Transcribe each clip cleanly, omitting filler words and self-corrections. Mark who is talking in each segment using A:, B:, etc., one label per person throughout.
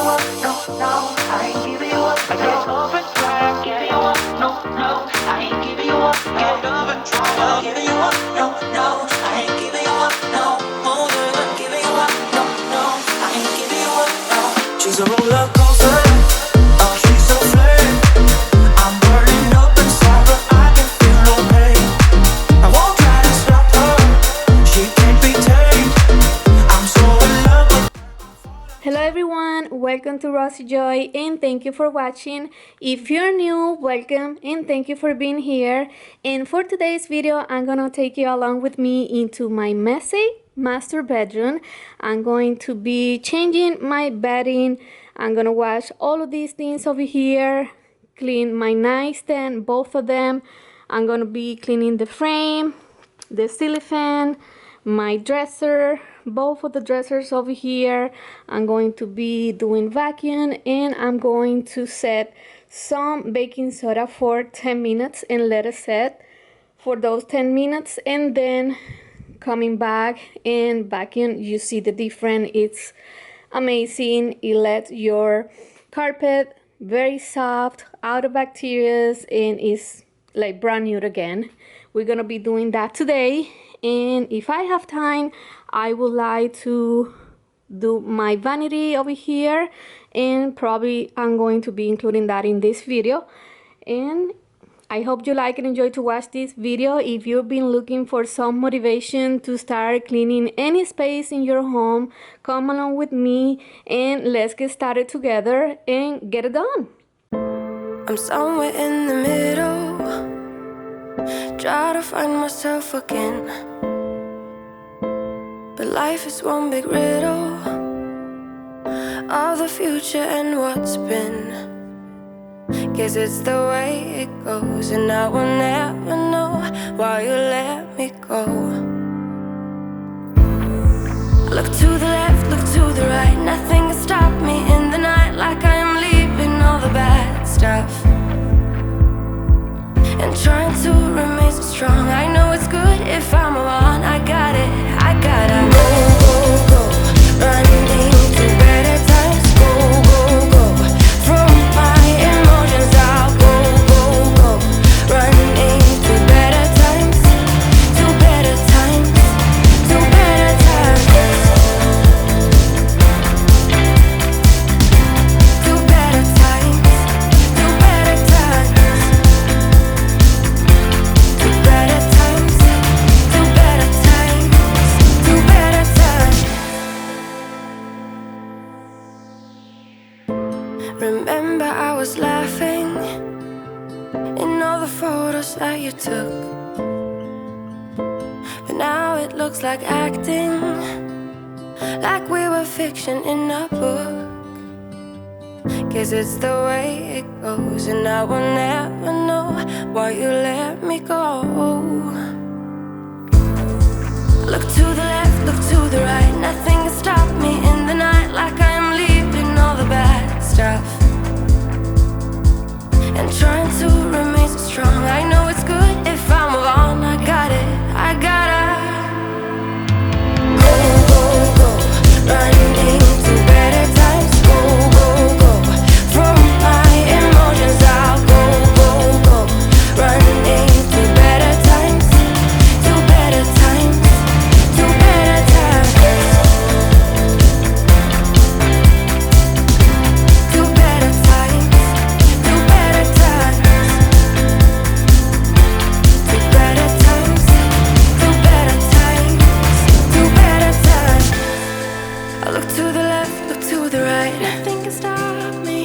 A: up, no, no, I ain't giving you up. I said love and try, I'm giving you up, no, no, I ain't giving you up. Get love and try, I'm giving you up, no, no, I ain't giving you up, no, more than I'm giving you up, no, no, I ain't giving you up, no. She's a roller coaster, oh she's so flame. I'm burning up inside, but I can feel no pain. I won't try to stop her, she can't be tamed. I'm so in love with.
B: Hello everyone, welcome to Rosy Joy and thank you for watching. If you're new, welcome and thank you for being here. And for today's video, I'm gonna take you along with me into my messy master bedroom. I'm going to be changing my bedding. I'm gonna wash all of these things over here, clean my nightstand, both of them. I'm gonna be cleaning the frame, the ceiling fan, my dresser, both of the dressers over here. I'm going to be doing vacuum and I'm going to set some baking soda for 10 minutes and let it set for those 10 minutes and then coming back and vacuum. You see the difference, it's amazing. It lets your carpet very soft, out of bacteria, and is like brand new again. We're gonna be doing that today, and if I have time I would like to do my vanity over here, and probably I'm going to be including that in this video. And I hope you like and enjoy to watch this video. If you've been looking for some motivation to start cleaning any space in your home, come along with me and let's get started together and get it done.
A: I'm somewhere in the middle, try to find myself again. But life is one big riddle of the future and what's been. Guess it's the way it goes, and I will never know why you let me go. Look to the left, look to the right, nothing can stop me in the night, like I am leaving all the bad stuff and trying to remain so strong. I know it's good if I'm alone. I got it, I gotta go, go, go, running to better times. Go, go, go, from my emotions I'll go, go, go, running to better times, to better times, to better times, to better times, to better times. To better times, to better times, to better times. Remember I was laughing in all the photos that you took, but now it looks like acting, like we were fiction in a book. Guess it's the way it goes, and I will never know why you let me go. Look to the left, look to the right, nothing can stop me in the night, like I am leaving all the bad stuff and trying to remain so strong. I know it's good if I'm alone. I got it, I gotta go, go, go, running to better times. Go, go, go, from my emotions I'll go, go, go, running to better times, to better times, to better times, to better times, to better times, to better times, to better times, to better times. I look to the left, look to the right, nothing can stop me,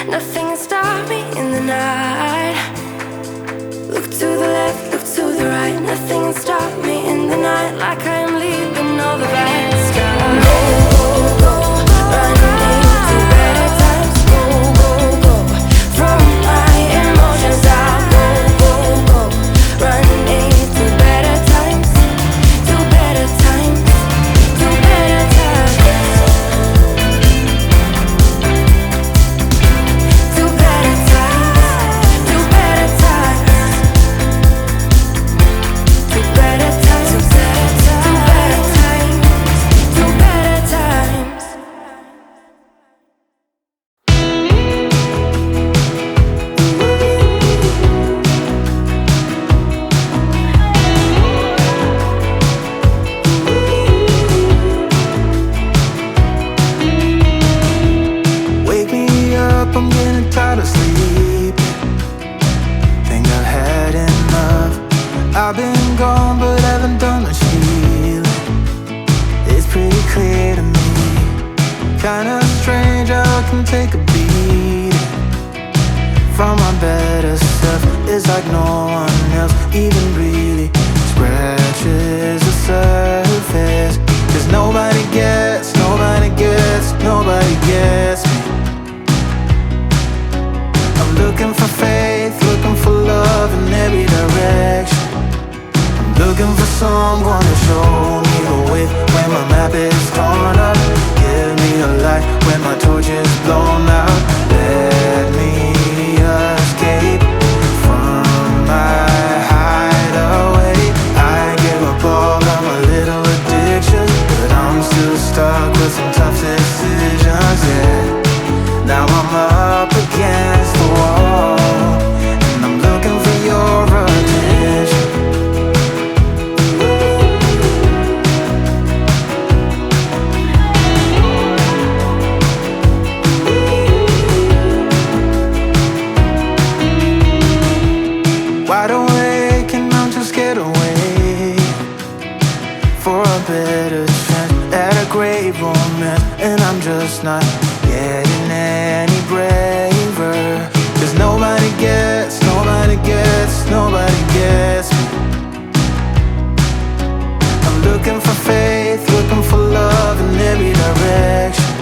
A: nothing can stop me in the night. Look to the left, look to the right, nothing can stop me in the night, like I am leaving all the bad stuff. Go, go, go, running to better times. Go, go, go, from my emotions I'll go, go, go, running to better times, to better times, to better times, to better times, to better times, to better times, to better times,
C: out of sleep. Think I've had enough. I've been gone but haven't done much healing. It's pretty clear to me, kinda strange how I can take a beating from my better self. It's like no one else even really scratches the surface. 'Cause nobody gets me. I'm looking for faith, looking for love in every direction. I'm looking for someone to show me the way when my map is torn up. Give me a light when my torch is blown out. Let me escape from my hideaway. I give up all of my little addictions, but I'm still stuck with some tough decisions, yeah. Now I'm up against the wall, and I'm looking for your attention. Wide awake and I'm just scared away for a better chance at a great romance, and I'm just not getting any braver. 'Cause nobody gets me. I'm looking for faith, looking for love in every direction.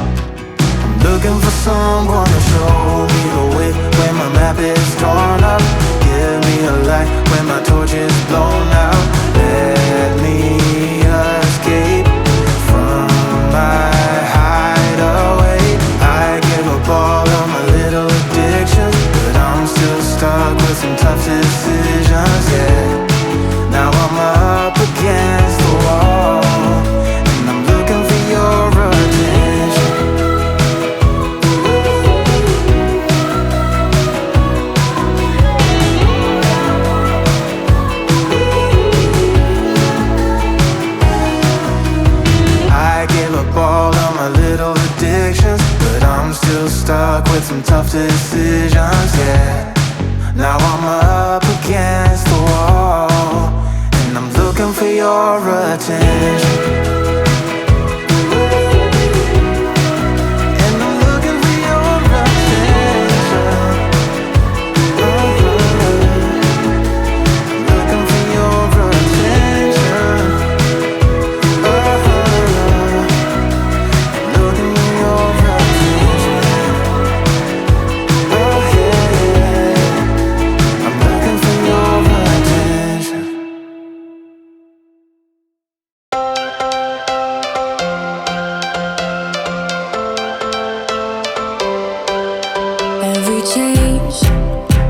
C: I'm looking for someone to show me the way when my map is torn up. Give me a light when my torch is blown out. Let me escape from my hideaway. I give up all of my little addictions, but I'm still stuck with some tough decisions, yeah. Now I'm up against the wall, and I'm looking for your attention. I give up all of my little addictions, but I'm still stuck with some tough decisions, yeah. Now I'm up against the wall, and I'm looking for your attention. And I'm looking for your attention. I'm looking for your attention. Looking for your attention. Oh yeah, I'm looking for your attention.
A: Every change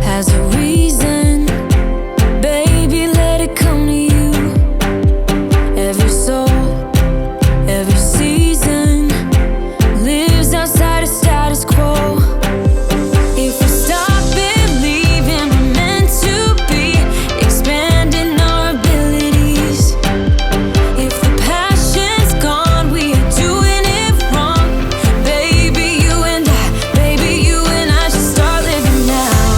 A: has a reason. Baby, let it come to you. Every soul, every season lives outside of status quo. If we stop believing we're meant to be, expanding our abilities. If the passion's gone, we are doing it wrong. Baby, you and I should start living now.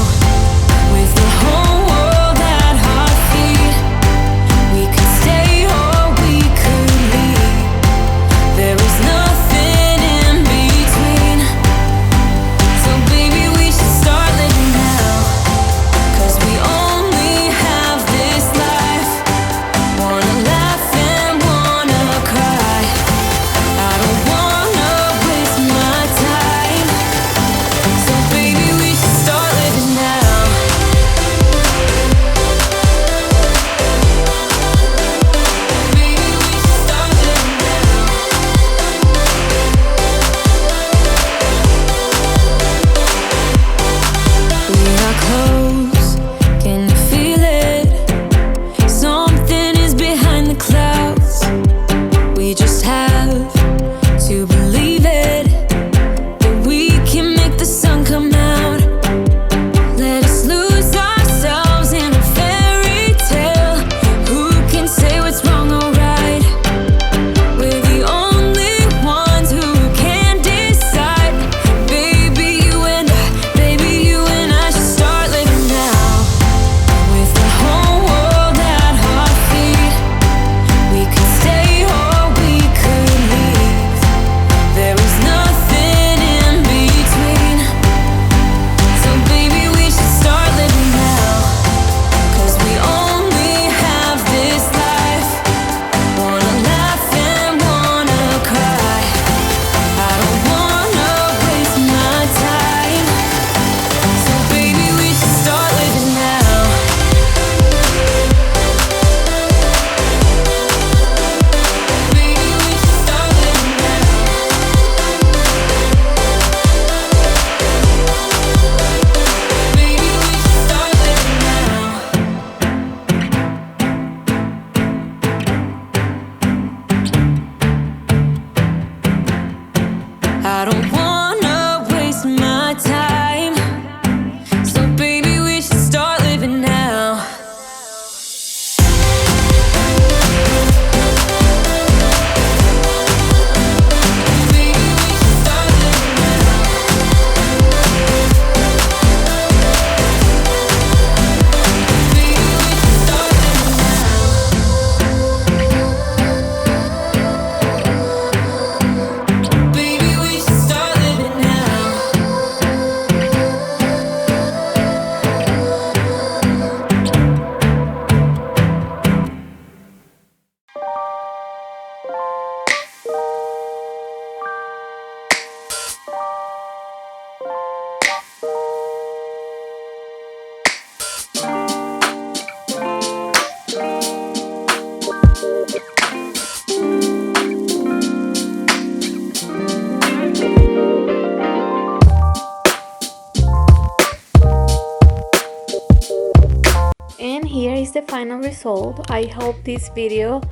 B: And here is the final result. I hope this video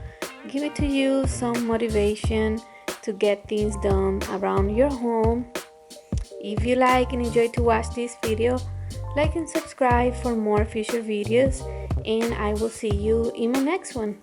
B: give it to you some motivation to get things done around your home. If you like and enjoy to watch this video, like and subscribe for more future videos, and I will see you in my next one.